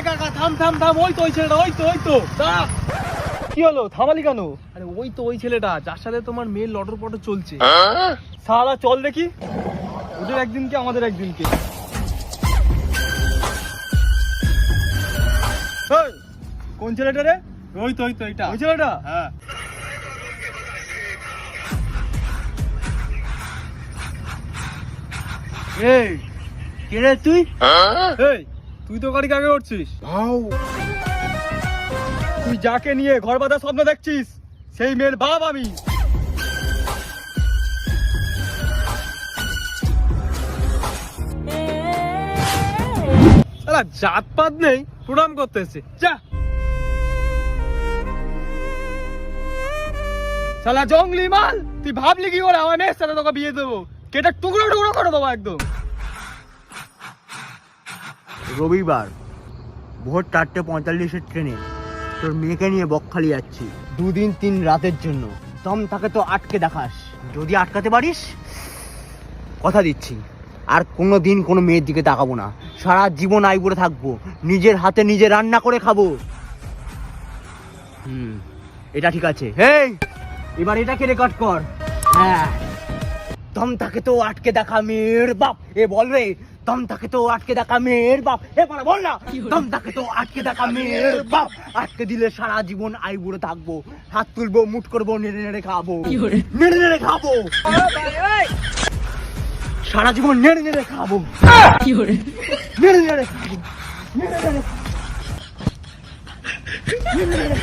কাকা থাম থাম থাম, ওই তো ওই ছেলেটা, ওই তো দাঁড়া। কি হলো, থামালি কেন? আরে ওই তো ওই ছেলেটা যার সাথে তোমার মেয়ের লটর পটর চলছে। সালা চল দেখি, ওদের একদিনকে আমাদের একদিনকে। এই, কোন ছেলেটা রে? ওই তো এটা। ওই ছেলেটা? হ্যাঁ। এই কে রে তুই? এই তুই তো গাড়ি কাকে করছিস? তুই যাকে নিয়ে ঘর বাঁধা স্বপ্ন দেখছিস সেই মেয়ের বাপ আমি। শালা জাতপাত নেই, প্রণাম করতে এসে যা। শালা জঙ্গলি মাল, তুই ভাবলি কি করে আমার মেয়ের সাথে তোকে বিয়ে দেবো? কেটে টুকরো টুকরো করে দেবো একদম। রবিবার ভোর 4:45 ট্রেনে তোর মেয়েকে নিয়ে বকখালি যাচ্ছি 2-3 রাতের জন্য। দম তাকে তো আটকে দেখাস, যদি আটকাতে পারিস কথা দিচ্ছি আর কোনো দিন কোনো মেয়ের দিকে তাকাবো না, সারা জীবন আইবুড়ে থাকবো, নিজের হাতে নিজে রান্না করে খাবো। এটা ঠিক আছে? হেই এবার এটাকে রেকর্ড কর। হ্যাঁ, দম তাকে তো আটকে দেখা মেয়ের বাপ। এ বল রে, দম তাকে তো আটকে দেখা মেয়ের বাপ। এ বল না, দম তাকে তো আটকে দেখা মেয়ের বাপ। আটকে দিলে সারা জীবন আইবুড়ে থাকবো, হাত তুলবো, মুট করবো, নেড়ে নেড়ে খাবো, নেড়ে নেড়ে খাবো, সারা জীবন নেড়ে নেড়ে খাবো, নেড়ে নেড়ে খাবো, নেড়ে নেড়ে খাবো, নেড়ে নেড়ে